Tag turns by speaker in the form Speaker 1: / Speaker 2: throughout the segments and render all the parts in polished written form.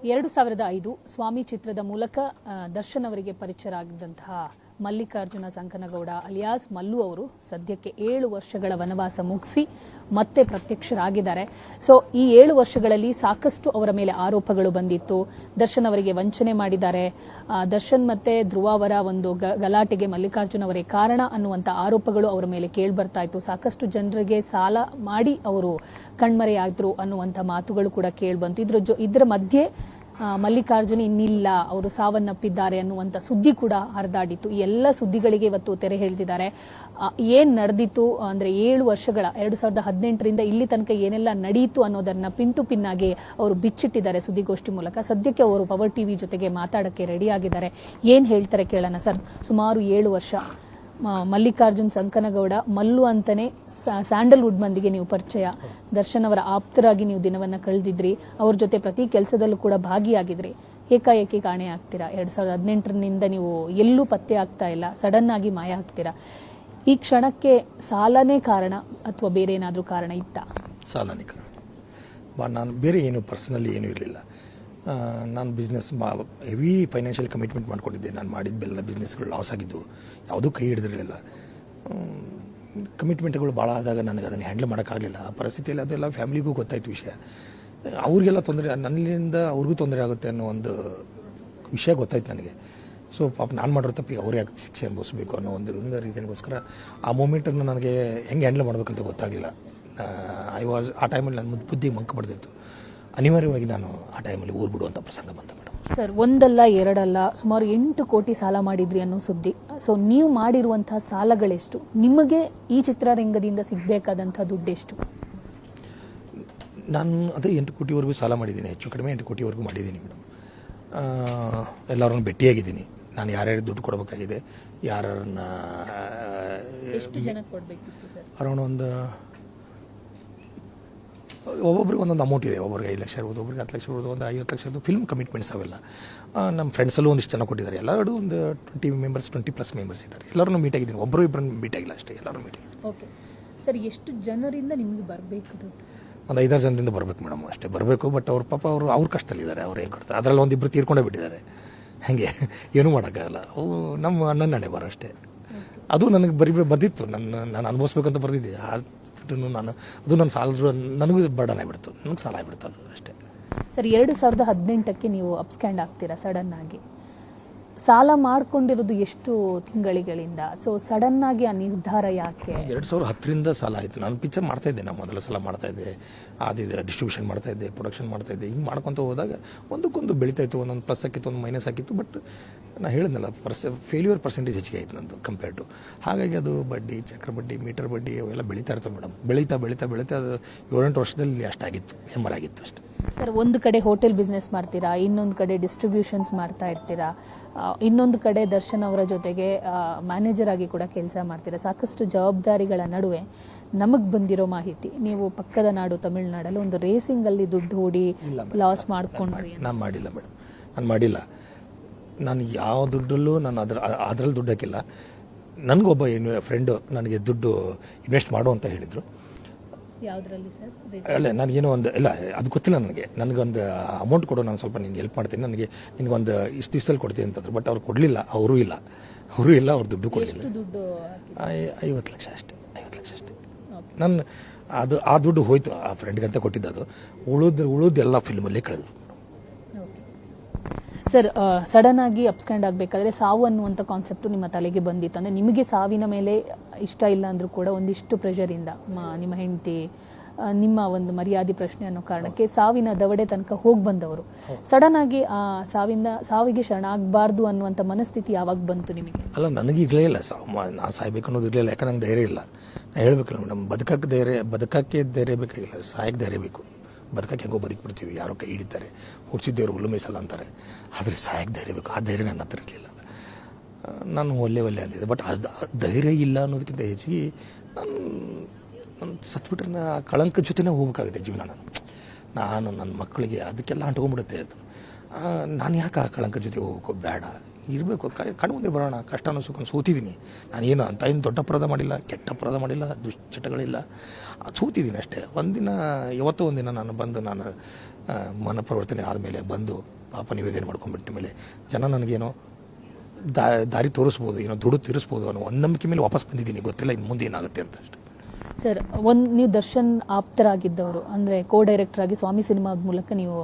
Speaker 1: 2005 ಸ್ವಾಮಿ ಚಿತ್ರದ ಮೂಲಕ ದರ್ಶನ್ ಅವರಿಗೆ ಪರಿಚಯರಾಗಿದ್ದಂತಹ ಮಲ್ಲಿಕಾರ್ಜುನ ಸಂಕನಗೌಡ ಅಲಿಯಾಸ್ ಮಲ್ಲು ಅವರು ಸದ್ಯಕ್ಕೆ 7 ವರ್ಷಗಳ ವನವಾಸ ಮುಗಿಸಿ ಮತ್ತೆ ಪ್ರತ್ಯಕ್ಷರಾಗಿದ್ದಾರೆ. ಸೊ ಈ 7 ವರ್ಷಗಳಲ್ಲಿ ಸಾಕಷ್ಟು ಅವರ ಮೇಲೆ ಆರೋಪಗಳು ಬಂದಿತ್ತು. ದರ್ಶನ್ ಅವರಿಗೆ ವಂಚನೆ ಮಾಡಿದ್ದಾರೆ, ದರ್ಶನ್ ಮತ್ತೆ ಧ್ರುವ ಅವರ ಒಂದು ಗಲಾಟೆಗೆ ಮಲ್ಲಿಕಾರ್ಜುನ ಅವರೇ ಕಾರಣ ಅನ್ನುವಂತ ಆರೋಪಗಳು ಅವರ ಮೇಲೆ ಕೇಳಿಬರ್ತಾ ಇತ್ತು. ಸಾಕಷ್ಟು ಜನರಿಗೆ ಸಾಲ ಮಾಡಿ ಅವರು ಕಣ್ಮರೆಯಾದ್ರು ಅನ್ನುವಂತ ಮಾತುಗಳು ಕೂಡ ಕೇಳಿಬಂತು. ಇದರ ಮಧ್ಯೆ ಮಲ್ಲಿಕಾರ್ಜುನ್ ಇನ್ನಿಲ್ಲ, ಅವರು ಸಾವನ್ನಪ್ಪಿದ್ದಾರೆ ಅನ್ನುವಂಥ ಸುದ್ದಿ ಕೂಡ ಹರಿದಾಡಿತ್ತು. ಈ ಎಲ್ಲ ಸುದ್ದಿಗಳಿಗೆ ಇವತ್ತು ತೆರೆ ಎಳೆದಿದ್ದಾರೆ. ಏನ್ ನಡೆದಿತ್ತು ಅಂದ್ರೆ 7 ವರ್ಷಗಳ 2018ರಿಂದ ಇಲ್ಲಿ ತನಕ ಏನೆಲ್ಲ ನಡೆಯಿತು ಅನ್ನೋದನ್ನ ಪಿನ್ ಟು ಪಿನ್ ಆಗಿ ಅವರು ಬಿಚ್ಚಿಟ್ಟಿದ್ದಾರೆ ಸುದ್ದಿಗೋಷ್ಠಿ ಮೂಲಕ. ಸದ್ಯಕ್ಕೆ ಅವರು ಪವರ್ ಟಿವಿ ಜೊತೆಗೆ ಮಾತಾಡಕ್ಕೆ ರೆಡಿ ಆಗಿದ್ದಾರೆ. ಏನ್ ಹೇಳ್ತಾರೆ ಕೇಳೋಣ ಸರ್. ಸುಮಾರು 7 ವರ್ಷ ಮಲ್ಲಿಕಾರ್ಜುನ್ ಸಂಕನಗೌಡ ಮಲ್ಲು ಅಂತಾನೆ ಸ್ಯಾಂಡಲ್ವುಡ್ ಮಂದಿಗೆ ನೀವು ಪರಿಚಯ, ದರ್ಶನ್ ಅವರ ಆಪ್ತರಾಗಿ ನೀವು ದಿನವನ್ನ ಕಳೆದಿದ್ರಿ, ಅವ್ರ ಜೊತೆ ಪ್ರತಿ ಕೆಲಸದಲ್ಲೂ ಕೂಡ ಭಾಗಿಯಾಗಿದ್ರಿ. ಏಕಾಏಕಿ ಕಾಣೆ ಆಗ್ತೀರಾ. 2018ರಿಂದ ನೀವು ಎಲ್ಲೂ ಪತ್ತೆ ಆಗ್ತಾ ಇಲ್ಲ, ಸಡನ್ ಆಗಿ ಮಾಯ ಆಗ್ತೀರಾ. ಈ ಕ್ಷಣಕ್ಕೆ ಸಾಲನೇ ಕಾರಣ ಅಥವಾ ಬೇರೆ ಏನಾದ್ರೂ ಕಾರಣ ಇತ್ತಾ?
Speaker 2: ಸಾಲನೇ ಕಾರಣ. ನಾನು ಬೇರೆ ಏನು ಪರ್ಸನಲಿ ಏನೂ ಇರಲಿಲ್ಲ. ನಾನು ಬಿಸ್ನೆಸ್ ಹೆವಿ ಫೈನಾನ್ಷಿಯಲ್ ಕಮಿಟ್ಮೆಂಟ್ ಮಾಡ್ಕೊಂಡಿದ್ದೆ. ನಾನು ಮಾಡಿದ್ದೆಲ್ಲ ಬಿಸ್ನೆಸ್ಗಳು ಲಾಸ್ ಆಗಿದ್ದು, ಯಾವುದೂ ಕೈ ಹಿಡಿದಿರಲಿಲ್ಲ. ಕಮಿಟ್ಮೆಂಟ್ಗಳು ಭಾಳ ಆದಾಗ ನನಗೆ ಅದನ್ನು ಹ್ಯಾಂಡಲ್ ಮಾಡೋಕ್ಕಾಗಲಿಲ್ಲ. ಆ ಪರಿಸ್ಥಿತಿಯಲ್ಲಿ ಅದೆಲ್ಲ ಫ್ಯಾಮಿಲಿಗೂ ಗೊತ್ತಾಯ್ತು ವಿಷಯ. ಅವ್ರಿಗೆಲ್ಲ ತೊಂದರೆ, ನನ್ನಿಂದ ಅವ್ರಿಗೂ ತೊಂದರೆ ಆಗುತ್ತೆ ಅನ್ನೋ ಒಂದು ವಿಷಯ ಗೊತ್ತಾಯ್ತು ನನಗೆ. ಸೊ ಪಾಪ ನಾನು ಮಾಡಿರೋ ತಪ್ಪಿಗೆ ಅವ್ರು ಯಾಕೆ ಶಿಕ್ಷೆ ಅನುಭವಿಸ್ಬೇಕು ಅನ್ನೋ ಒಂದು ರೀಸನ್ಗೋಸ್ಕರ ಆ ಮೂಮೆಂಟನ್ನು ನನಗೆ ಹೆಂಗೆ ಹ್ಯಾಂಡಲ್ ಮಾಡಬೇಕಂತ ಗೊತ್ತಾಗಲಿಲ್ಲ. ಆ ಟೈಮಲ್ಲಿ ನನ್ನ ಬುದ್ಧಿ ಮಂಕ ಬಡ್ದಿತ್ತು. ಅನಿವಾರ್ಯವಾಗಿ ನಾನು ಆ ಟೈಮಲ್ಲಿ ಊರು ಬಿಡುವಂಥ ಪ್ರಸಂಗ ಬಂತ ಮೇಡಮ್.
Speaker 1: ಸರ್, ಒಂದಲ್ಲ ಎರಡಲ್ಲ, ಸುಮಾರು 8 ಕೋಟಿ ಸಾಲ ಮಾಡಿದ್ರಿ ಅನ್ನೋ ಸುದ್ದಿ. ಸೊ ನೀವು ಮಾಡಿರುವಂತಹ ಸಾಲಗಳೆಷ್ಟು? ನಿಮಗೆ ಈ ಚಿತ್ರರಂಗದಿಂದ ಸಿಗಬೇಕಾದಂತಹ ದುಡ್ಡೆಷ್ಟು?
Speaker 2: ನಾನು ಅದೇ 8 ಕೋಟಿವರೆಗೂ ಸಾಲ ಮಾಡಿದ್ದೀನಿ, ಹೆಚ್ಚು ಕಡಿಮೆ 8 ಕೋಟಿವರೆಗೂ ಮಾಡಿದ್ದೀನಿ ಮೇಡಮ್. ಎಲ್ಲರನ್ನು ಭೇಟಿಯಾಗಿದ್ದೀನಿ. ನಾನು ಯಾರ್ಯಾರು ದುಡ್ಡು ಕೊಡಬೇಕಾಗಿದೆ, ಯಾರನ್ನ ಅರೌಂಡ್ ಒಂದು ಒಬ್ಬೊಬ್ರಿಗೆ ಒಂದೊಂದು ಅಮೌಂಟ್ ಇದೆ. ಒಬ್ಬರಿಗೆ 5 ಲಕ್ಷ ಇರ್ಬೋದು, ಒಬ್ಬರಿಗೆ 10 ಲಕ್ಷ ಇರ್ಬೋದು, ಒಂದು 50 ಲಕ್ಷ ಇರ್ಬೋದು. ಫಿಲ್ಮ್ ಕಮಿಟ್ಮೆಂಟ್ಸ್ ಅವೆಲ್ಲ ನಮ್ಮ ಫ್ರೆಂಡ್ಸಲ್ಲೂ ಒಂದಿಷ್ಟು ಜನ ಕೊಟ್ಟಿದ್ದಾರೆ. ಎಲ್ಲರೂ ಒಂದು 20+ ಮೆಂಬರ್ಸ್ ಇದ್ದಾರೆ. ಎಲ್ಲರೂ ಮೀಟ್ ಆಗಿದ್ದೀನಿ. ಒಬ್ಬರು ಇಬ್ಬರನ್ನು ಮೀಟ್ ಆಗಿಲ್ಲ ಅಷ್ಟೇ, ಎಲ್ಲರೂ ಮೀಟ್ ಆಗಿದ್ದೀನಿ.
Speaker 1: ಓಕೆ ಸರ್, ಎಷ್ಟು ಜನರಿಂದ ನಿಮಗೆ ಬರಬೇಕು ದುಡ್ಡು?
Speaker 2: ಒಂದು 5-6 ಜನದಿಂದ ಬರಬೇಕು ಮೇಡಮ್, ಅಷ್ಟೇ ಬರಬೇಕು. ಬಟ್ ಅವ್ರ ಪಾಪ ಅವ್ರ ಕಷ್ಟದಲ್ಲಿದ್ದಾರೆ. ಅವ್ರು ಏನು ಕೊಡ್ತಾರೆ, ಅದರಲ್ಲಿ ಒಂದಿಬ್ಬರು ತೀರ್ಕೊಂಡೇ ಬಿಟ್ಟಿದ್ದಾರೆ. ಹಾಗೆ ಏನೂ ಮಾಡೋಕ್ಕಾಗಲ್ಲ. ಅವು ನಮ್ಮ ಅಣ್ಣನ ಹಣೆ ಬರ ಅಷ್ಟೇ. ಅದು ನನಗೆ ಬರ್ದಿತ್ತು, ನಾನು ಅನುಭವಿಸ್ಬೇಕಂತ ಬರ್ದಿದ್ದೆ. ಅದು ನನ್ನ ಸಾಲ ನನಗೂ ಬರ್ಡನ್ ಆಗಿಬಿಡ್ತು, ನನಗೆ ಸಾಲ ಆಗಿಬಿಡ್ತು, ಅದು ಅಷ್ಟೇ.
Speaker 1: ಸರ್, 2018ಕ್ಕೆ ನೀವು ಅಪ್ಸ್ಕ್ಯಾಂಡ್ ಆಗ್ತೀರಾ ಸಡನ್ ಆಗಿ. ಸಾಲ ಮಾಡ್ಕೊಂಡಿರೋದು ಎಷ್ಟು ತಿಂಗಳಿಗಳಿಂದ? ಸೊ ಸಡನ್ ಆಗಿ ಆ ನಿರ್ಧಾರ ಯಾಕೆ?
Speaker 2: 2010ರಿಂದ ಸಾಲ ಆಯಿತು. ನಾನು ಪಿಕ್ಚರ್ ಮಾಡ್ತಾ ಇದ್ದೆ, ನಾನು ಮೊದಲ ಸಲ ಮಾಡ್ತಾ ಇದ್ದೆ, ಡಿಸ್ಟ್ರಿಬ್ಯೂಷನ್ ಮಾಡ್ತಾ ಇದ್ದೆ, ಪ್ರೊಡಕ್ಷನ್ ಮಾಡ್ತಾ ಇದ್ದೆ. ಹಿಂಗೆ ಮಾಡ್ಕೊತ ಹೋದಾಗ ಒಂದಕ್ಕೊಂದು ಬೆಳೀತಾ ಇತ್ತು. ಒಂದೊಂದು ಪ್ಲಸ್ ಆಗಿತ್ತು, ಒಂದು ಮೈನಸ್ ಆಗಿತ್ತು. ಬಟ್ ನಾನು ಹೇಳಿದ್ನಲ್ಲ, ಫೇಲ್ಯೂರ್ ಪರ್ಸೆಂಟೇಜ್ ಹೆಚ್ಚಿಗೆ ಆಯಿತು ನಂದು ಕಂಪೇರ್ ಟು. ಹಾಗಾಗಿ ಅದು ಬಡ್ಡಿ, ಚಕ್ರ ಬಡ್ಡಿ, ಮೀಟರ್ ಬಡ್ಡಿ ಅವೆಲ್ಲ ಬೆಳೀತಾ ಇರ್ತವೆ ಮೇಡಮ್. ಬೆಳೀತಾ ಅದು 7-8 ವರ್ಷದಲ್ಲಿ ಅಷ್ಟಾಗಿತ್ತು, ಆಗಿತ್ತು ಅಷ್ಟೇ.
Speaker 1: ಸರ್, ಒಂದು ಕಡೆ ಹೋಟೆಲ್ ಬಿಸ್ನೆಸ್ ಮಾಡ್ತೀರಾ, ಇನ್ನೊಂದು ಕಡೆ ಡಿಸ್ಟ್ರಿಬ್ಯೂಷನ್ಸ್ ಮಾಡ್ತಾ ಇರ್ತೀರಾ, ಇನ್ನೊಂದು ಕಡೆ ದರ್ಶನ್ ಅವರ ಜೊತೆಗೆ ಮ್ಯಾನೇಜರ್ ಆಗಿ ಕೂಡ ಕೆಲಸ ಮಾಡ್ತೀರಾ. ಸಾಕಷ್ಟು ಜವಾಬ್ದಾರಿಗಳ ನಡುವೆ ನಮಗೆ ಬಂದಿರೋ ಮಾಹಿತಿ, ನೀವು ಪಕ್ಕದ ನಾಡು ತಮಿಳುನಾಡಲ್ಲಿ ಒಂದು ರೇಸಿಂಗ್ ಅಲ್ಲಿ ದುಡ್ಡು ಹೂಡಿ ಲಾಸ್ ಮಾಡ್ಕೊಂಡ್ರಿ.
Speaker 2: ನಾನು ಮಾಡಿಲ್ಲ ಮೇಡಮ್, ನಾನು ಮಾಡಿಲ್ಲ. ನಾನು ಯಾವ ದುಡ್ಡಲ್ಲೂ ನಾನು ಅದರಲ್ಲಿ ದುಡ್ಡು ಹಾಕಿಲ್ಲ. ನನಗೊಬ್ಬ ಫ್ರೆಂಡು ನನಗೆ ದುಡ್ಡು ಇನ್ವೆಸ್ಟ್ ಮಾಡು ಅಂತ ಹೇಳಿದರು.
Speaker 1: ಯಾವುದರಲ್ಲಿ ಸರ್?
Speaker 2: ಅಲ್ಲ, ನನಗೇನೋ ಒಂದು ಇಲ್ಲ, ಅದು ಗೊತ್ತಿಲ್ಲ ನನಗೆ. ನನಗೊಂದು ಅಮೌಂಟ್ ಕೊಡು, ನಾನು ಸ್ವಲ್ಪ ನಿನ್ಗೆ ಹೆಲ್ಪ್ ಮಾಡ್ತೀನಿ, ನಿನಗೊಂದು ಇಷ್ಟು ದಿವಸದಲ್ಲಿ ಕೊಡ್ತೀನಿ ಅಂತಂದ್ರು. ಬಟ್ ಅವ್ರು ಕೊಡಲಿಲ್ಲ, ಅವರೂ ಇಲ್ಲ, ಅವ್ರ ದುಡ್ಡು ಕೊಡಲಿಲ್ಲ. 50 ಲಕ್ಷ ಅಷ್ಟೇ, 50 ಲಕ್ಷ ಅಷ್ಟೇ. ನಾನು ಆ ದುಡ್ಡು ಹೋಯ್ತು, ಆ ಫ್ರೆಂಡ್ಗಂತ ಕೊಟ್ಟಿದ್ದು. ಉಳಿದೆಲ್ಲ ಫಿಲ್ಮಲ್ಲೇ ಕಳೆದ್ರು.
Speaker 1: ಸರ್, ಸಡನ್ ಆಗಿ ಅಪ್ಸ್ಕ್ಯಾಂಡ್ ಆಗಬೇಕಾದ್ರೆ ಸಾವು ಅನ್ನುವಂಥ ಕಾನ್ಸೆಪ್ಟು ನಿಮ್ಮ ತಲೆಗೆ ಬಂದಿತ್ತು. ಅಂದರೆ ನಿಮಗೆ ಸಾವಿನ ಮೇಲೆ ಇಷ್ಟ ಇಲ್ಲ ಅಂದರೂ ಕೂಡ ಒಂದಿಷ್ಟು ಪ್ರೆಷರಿಂದ ನಿಮ್ಮ ಹೆಂಡತಿ, ನಿಮ್ಮ ಒಂದು ಮರ್ಯಾದೆ ಪ್ರಶ್ನೆ ಅನ್ನೋ ಕಾರಣಕ್ಕೆ ಸಾವಿನ ದವಡೆ ತನಕ ಹೋಗಿ ಬಂದವರು. ಸಡನ್ ಆಗಿ ಸಾವಿಗೆ ಶರಣಾಗಬಾರ್ದು ಅನ್ನುವಂಥ ಮನಸ್ಥಿತಿ ಯಾವಾಗ ಬಂತು ನಿಮಗೆ?
Speaker 2: ಅಲ್ಲ, ನನಗೆ ಇರಲೇ ಇಲ್ಲ ನಾ ಸಾಯ್ಬೇಕು ಅನ್ನೋದು ಇರಲಿಲ್ಲ. ಯಾಕಂದ್ರೆ ನಂಗೆ ಧೈರ್ಯ ಇಲ್ಲ. ನಾನು ಹೇಳಬೇಕಲ್ಲ ಮೇಡಮ್, ಬದುಕಕ್ಕೆ ಧೈರ್ಯ ಬೇಕಾಗಿಲ್ಲ, ಸಾಯಕ್ಕೆ ಧೈರ್ಯ ಬೇಕು. ಬದುಕಕ್ಕೆ ಹೆಂಗೋ ಬದುಕ್ಬಿಡ್ತೀವಿ, ಯಾರೋ ಕೈ ಹಿಡಿತಾರೆ, ಹುಡ್ಸಿದ್ದೇವ್ರು ಹುಲ್ಲು ಮೇಸಲ್ಲ ಅಂತಾರೆ. ಆದರೆ ಸಾಯಕ್ಕೆ ಧೈರ್ಯ ಬೇಕು. ಆ ಧೈರ್ಯ ನನ್ನ ಹತ್ರ ಇರಲಿಲ್ಲ. ನಾನು ಒಲ್ಲೆ ಅಂದಿದ್ದೆ. ಬಟ್ ಅದು ಧೈರ್ಯ ಇಲ್ಲ ಅನ್ನೋದಕ್ಕಿಂತ ಹೆಚ್ಚಿಗೆ ನಾನು ಸತ್ಬಿಟ್ರೆ ಆ ಕಳಂಕ ಜೊತೆನೇ ಹೋಗ್ಬೇಕಾಗಿದೆ ಜೀವನ. ನಾನು ನನ್ನ ಮಕ್ಕಳಿಗೆ ಅದಕ್ಕೆಲ್ಲ ಅಂಟ್ಕೊಂಡ್ಬಿಡುತ್ತೆ. ನಾನು ಯಾಕೆ ಆ ಕಳಂಕ ಜೊತೆ ಹೋಗ್ಬೇಕು? ಬೇಡ. ಇರಬೇಕು, ಕಣ್ಣು ಮುಂದೆ ಬರೋಣ. ಕಷ್ಟನೂ ಸುಖ ಸೋತಿದ್ದೀನಿ ನಾನೇನು ಅಂತ ಏನು ದೊಡ್ಡ ಅಪರಾಧ ಮಾಡಿಲ್ಲ, ಕೆಟ್ಟ ಅಪರಾಧ ಮಾಡಿಲ್ಲ, ದುಶ್ಚಟಗಳಿಲ್ಲ, ಸೋತಿದ್ದೀನಿ ಅಷ್ಟೇ. ಯಾವತ್ತೋ ಒಂದಿನ ನಾನು ಬಂದು ಮನಪರಿವರ್ತನೆ ಆದಮೇಲೆ ಬಂದು ಪಾಪ ನಿವೇದನೆ ಮಾಡ್ಕೊಂಡ್ಬಿಟ್ಟ ಮೇಲೆ ಜನ ನನಗೇನೋ ದಾರಿ ತೋರಿಸ್ಬೋದು, ಏನೋ ದುಡ್ಡು ತೀರಿಸ್ಬೋದು ಅನ್ನೋ ಒಂದು ನಂಬಿಕೆ ಮೇಲೆ ವಾಪಸ್ ಬಂದಿದ್ದೀನಿ. ಗೊತ್ತಿಲ್ಲ ಇನ್ನು ಮುಂದೆ ಏನಾಗುತ್ತೆ ಅಂತ ಅಷ್ಟೇ.
Speaker 1: ಸರ್, ನೀವು ದರ್ಶನ್ ಆಪ್ತರಾಗಿದ್ದವರು, ಅಂದರೆ ಕೋ ಡೈರೆಕ್ಟರ್ ಆಗಿ ಸ್ವಾಮಿ ಸಿನಿಮಾದ ಮೂಲಕ ನೀವು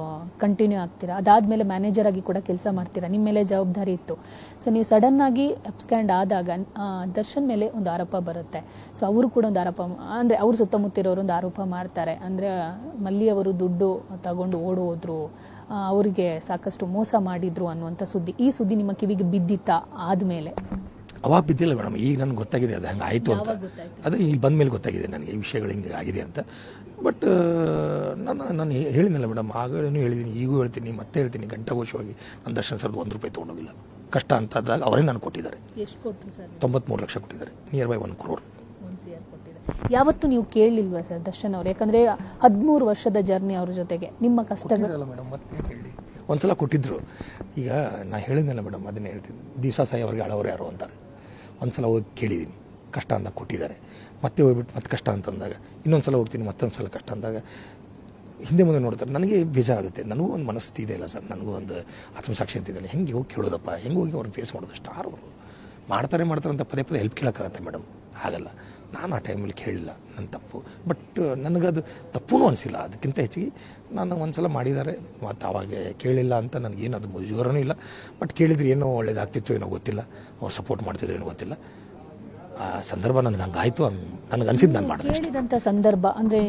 Speaker 1: ಕಂಟಿನ್ಯೂ ಆಗ್ತೀರಾ. ಅದಾದಮೇಲೆ ಮ್ಯಾನೇಜರ್ ಆಗಿ ಕೂಡ ಕೆಲಸ ಮಾಡ್ತೀರಾ, ನಿಮ್ಮ ಮೇಲೆ ಜವಾಬ್ದಾರಿ ಇತ್ತು. ಸೊ ನೀವು ಸಡನ್ ಆಗಿ ಅಬ್ಸ್ಕ್ಯಾಂಡ್ ಆದಾಗ ದರ್ಶನ್ ಮೇಲೆ ಒಂದು ಆರೋಪ ಬರುತ್ತೆ. ಸೊ ಅವರು ಕೂಡ ಒಂದು ಆರೋಪ, ಅಂದರೆ ಅವ್ರ ಸುತ್ತಮುತ್ತಿರೋರು ಒಂದು ಆರೋಪ ಮಾಡ್ತಾರೆ, ಅಂದರೆ ಮಲ್ಲಿ ಅವರು ದುಡ್ಡು ತಗೊಂಡು ಓಡೋದ್ರು, ಅವರಿಗೆ ಸಾಕಷ್ಟು ಮೋಸ ಮಾಡಿದ್ರು ಅನ್ನುವಂಥ ಸುದ್ದಿ. ಈ ಸುದ್ದಿ ನಿಮ್ಮ ಕಿವಿಗೆ ಬಿದ್ದಿತ್ತಾ ಆದಮೇಲೆ?
Speaker 2: ಅವಾಗ ಬಿದ್ದಿಲ್ಲ ಮೇಡಮ್, ಈಗ ನನಗೆ ಗೊತ್ತಾಗಿದೆ ಅದು ಹಂಗೆ ಆಯಿತು ಅಂತ. ಅದೇ ಇಲ್ಲಿ ಬಂದ ಮೇಲೆ ಗೊತ್ತಾಗಿದೆ ನನಗೆ ಈ ವಿಷಯಗಳು ಹಿಂಗೆ ಆಗಿದೆ ಅಂತ. ಬಟ್ ನಾನು ಹೇಳಿದ್ನಲ್ಲ ಮೇಡಮ್, ಆಗಲೂ ಹೇಳಿದ್ದೀನಿ, ಈಗೂ ಹೇಳ್ತೀನಿ, ಮತ್ತೆ ಹೇಳ್ತೀನಿ, ಗಂಟಾಘೋಷವಾಗಿ ನನ್ನ ದರ್ಶನ್ ಸರ್ದು ₹1 ತೊಗೊಂಡೋಗಿಲ್ಲ. ಕಷ್ಟ ಅಂತ ಆದಾಗ ಅವರೇ ನಾನು ಕೊಟ್ಟಿದ್ದಾರೆ.
Speaker 1: ಎಷ್ಟು ಕೊಟ್ಟರು ಸರ್?
Speaker 2: 93 ಲಕ್ಷ ಕೊಟ್ಟಿದ್ದಾರೆ, ನಿಯರ್ ಬೈ 1 crore.
Speaker 1: ಯಾವತ್ತು ನೀವು ಕೇಳಲಿಲ್ವಾ ಸರ್ ದರ್ಶನ್ ಅವರು? ಯಾಕಂದ್ರೆ 13 ವರ್ಷದ ಜರ್ನಿ ಅವ್ರ ಜೊತೆಗೆ, ನಿಮ್ಮ ಕಷ್ಟಗಳು
Speaker 2: ಮೇಡಮ್ ಮತ್ತೆ ಹೇಳಿ. ಒಂದ್ಸಲ ಕೊಟ್ಟಿದ್ರು. ಈಗ ನಾ ಹೇಳಿದ್ನಲ್ಲ ಮೇಡಮ್, ಅದನ್ನೇ ಹೇಳ್ತೀನಿ, ದಿವಸ ಸಾಯಿ ಅವ್ರಿಗೆ ಅಳವ್ರು ಯಾರು ಅಂತಾರೆ. ಒಂದ್ಸಲ ಹೋಗಿ ಕೇಳಿದ್ದೀನಿ, ಕಷ್ಟ ಅಂತ ಕೊಟ್ಟಿದ್ದಾರೆ. ಮತ್ತೆ ಹೋಗ್ಬಿಟ್ಟು ಮತ್ತೆ ಕಷ್ಟ ಅಂತಂದಾಗ ಇನ್ನೊಂದ್ಸಲ ಹೋಗ್ತೀನಿ, ಮತ್ತೊಂದು ಸಲ ಕಷ್ಟ ಅಂದಾಗ ಹಿಂದೆ ಮುಂದೆ ನೋಡ್ತಾರೆ. ನನಗೆ ಬೇಜಾರಾಗುತ್ತೆ. ನನಗೂ ಒಂದು ಮನಸ್ಥಿತಿ ಇದೆ ಅಲ್ಲ ಸರ್, ನನಗೂ ಒಂದು ಆತ್ಮಸಾಕ್ಷಿ ಅಂತಿದ್ದಾನೆ. ಹೆಂಗೆ ಹೋಗಿ ಕೇಳೋದಪ್ಪ, ಹೆಂಗೆ ಹೋಗಿ ಅವ್ರನ್ನ ಫೇಸ್ ಮಾಡೋದು? ಸ್ಟಾರ್ ಅವರು ಮಾಡ್ತಾರೆ ಅಂತ ಪದೇ ಹೆಲ್ಪ್ ಕೇಳೋಕ್ಕಾಗತ್ತೆ ಮೇಡಮ್? ಆಗಲ್ಲ. ನಾನು ಆ ಟೈಮಲ್ಲಿ ಕೇಳಲಿಲ್ಲ, ನನ್ನ ತಪ್ಪು. ಬಟ್ ನನಗದು ತಪ್ಪೂ ಅನಿಸಿಲ್ಲ. ಅದಕ್ಕಿಂತ ಹೆಚ್ಚಿಗೆ ನಾನು ಒಂದ್ಸಲ ಮಾಡಿದ್ದಾರೆ, ಮತ್ತು ಅವಾಗ ಕೇಳಿಲ್ಲ ಅಂತ ನನಗೇನು ಅದು ಮುಜುಗರನೂ ಇಲ್ಲ. ಬಟ್ ಕೇಳಿದ್ರೆ ಏನೋ ಒಳ್ಳೇದಾಗ್ತಿತ್ತು ಏನೋ ಗೊತ್ತಿಲ್ಲ, ಅವ್ರು ಸಪೋರ್ಟ್ ಮಾಡ್ತಿದ್ರು ಏನೋ ಗೊತ್ತಿಲ್ಲ. ಆ ಸಂದರ್ಭ ನನಗೆ ಹಂಗಾಯಿತು, ನನಗೆ ಅನಿಸಿದ್ದು ನಾನು ಮಾಡಿದೆ.
Speaker 1: ಕೇಳಿದಂಥ ಸಂದರ್ಭ ಅಂದರೆ